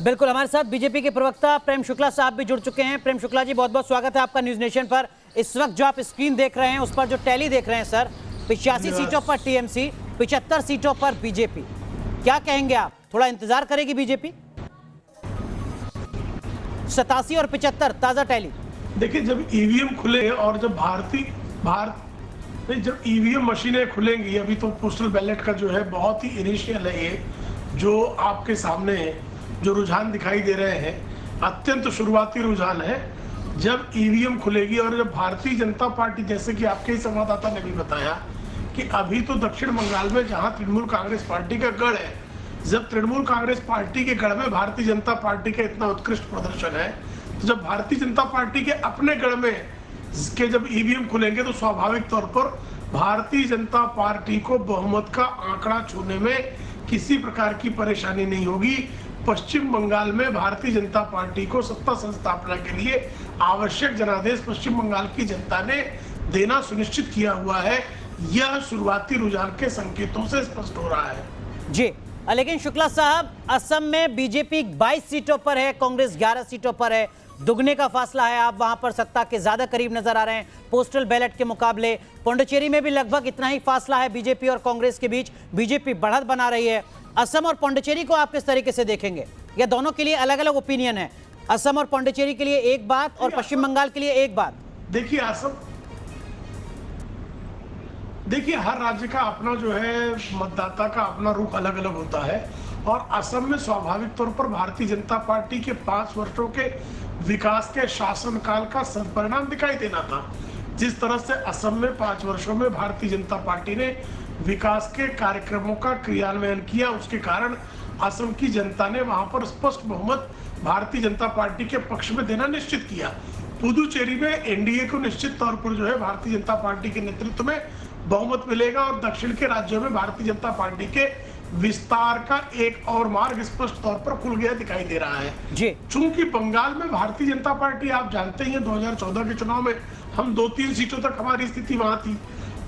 बिल्कुल, हमारे साथ बीजेपी के प्रवक्ता प्रेम शुक्ला साहब भी जुड़ चुके हैं। प्रेम शुक्ला जी, बहुत बहुत स्वागत है आपका न्यूज नेशन पर। इस वक्त जो आप स्क्रीन देख रहे हैं उस पर जो टैली देख रहे हैं सर, 85 सीटों पर टीएमसी, 75 सीटों पर बीजेपी, क्या कहेंगे आप? थोड़ा इंतजार करेगी बीजेपी? 87 और 75 ताजा टैली। देखिए, जब ईवीएम खुले और जब जब ईवीएम मशीनें खुलेंगी, अभी तो पोस्टल बैलेट का जो है बहुत ही इनिशियल है, ये जो आपके सामने जो रुझान दिखाई दे रहे हैं अत्यंत शुरुआती रुझान है। जब ईवीएम खुलेगी और जब भारतीय जनता पार्टी, जैसे कि आपके ही संवाददाता ने भी बताया कि अभी तो दक्षिण बंगाल में जहां तृणमूल कांग्रेस पार्टी का गढ़ है, जब तृणमूल कांग्रेस पार्टी के गढ़ में भारतीय जनता पार्टी का इतना उत्कृष्ट प्रदर्शन है, तो जब भारतीय जनता पार्टी के अपने गढ़ में के जब ईवीएम खुलेंगे तो स्वाभाविक तौर पर भारतीय जनता पार्टी को बहुमत का आंकड़ा छूने में किसी प्रकार की परेशानी नहीं होगी। पश्चिम बंगाल में भारतीय जनता पार्टी को सत्ता संस्थापना के लिए आवश्यक जनादेश पश्चिम बंगाल की जनता ने देना सुनिश्चित किया हुआ है। यह शुरुआती रुझान के संकेतों से स्पष्ट हो रहा है। जी, लेकिन शुक्ला साहब, असम में बीजेपी 22 सीटों पर है, कांग्रेस 11 सीटों पर है, दुगने का फासला है। आप वहां पर सत्ता के ज्यादा करीब नजर आ रहे हैं पोस्टल बैलेट के मुकाबले। पौंडीचेरी में भी लगभग इतना ही फासला है बीजेपी और कांग्रेस के बीच, बीजेपी बढ़त बना रही है। असम और पौंडीचेरी को आप किस तरीके से देखेंगे? या दोनों के लिए अलग अलग ओपिनियन है? असम और पौंडीचेरी के लिए एक बात और पश्चिम बंगाल के लिए एक बात। देखिए, हर राज्य का अपना जो है मतदाता का अपना रुख अलग अलग होता है, और असम में स्वाभाविक तौर पर भारतीय जनता पार्टी के 5 वर्षों के विकास के शासनकाल का सदपरिणाम दिखाई देना था। जिस तरह से असम में 5 वर्षों में भारतीय जनता पार्टी ने विकास के कार्यक्रमों का क्रियान्वयन किया, उसके कारण असम की जनता ने वहां पर स्पष्ट बहुमत भारतीय जनता पार्टी के पक्ष में देना निश्चित किया। पुदुचेरी में एनडीए को निश्चित तौर पर जो है भारतीय जनता पार्टी के नेतृत्व में बहुमत मिलेगा, और दक्षिण के राज्यों में भारतीय जनता पार्टी के विस्तार का एक और मार्ग स्पष्ट तौर पर खुल गया दिखाई दे रहा है जी। चूंकि बंगाल में भारतीय जनता पार्टी, आप जानते ही हैं, 2014 के चुनाव में हम 2-3 सीटों तक हमारी स्थिति वहां थी।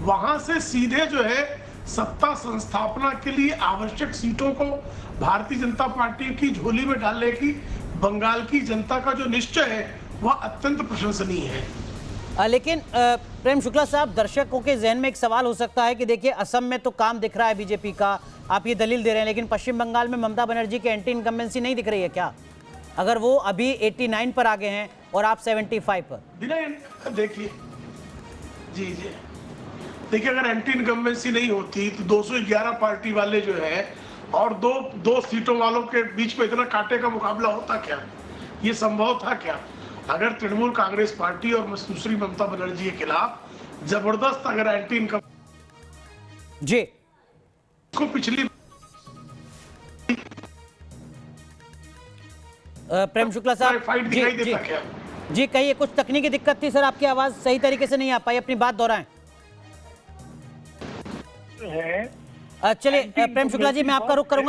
वहां से सीधे जो है सत्ता संस्थापना के लिए आवश्यक सीटों को भारतीय जनता पार्टी की झोली में डालने की बंगाल की जनता का जो निश्चय है वह अत्यंत प्रशंसनीय है। लेकिन प्रेम शुक्ला साहब, दर्शकों के जहन में एक सवाल हो सकता है कि देखिए, असम में तो काम दिख रहा है बीजेपी का, आप ये दलील दे रहे हैं, लेकिन पश्चिम बंगाल में ममता बनर्जी के एंटी इनकम्बेंसी नहीं दिख रही है क्या? अगर वो अभी 89 पर आगे हैं और आप 75 पर। देखिए देखिए, अगर एंटी इनकम्बेंसी नहीं होती तो 211 पार्टी वाले जो है और दो सीटों वालों के बीच में इतना कांटे का मुकाबला होता क्या? ये संभव था क्या? अगर तृणमूल कांग्रेस पार्टी और दूसरी ममता बनर्जी के खिलाफ जबरदस्त अगर एंटी इनकम जी को पिछली प्रेम शुक्ला साहब, फाइट दिखाई देता क्या? जी कहिए, कुछ तकनीकी दिक्कत थी सर, आपकी आवाज सही तरीके से नहीं आ पाई, अपनी बात दोहराएं। चलिए प्रेम शुक्ला जी, मैं आपका रुख करूंगा।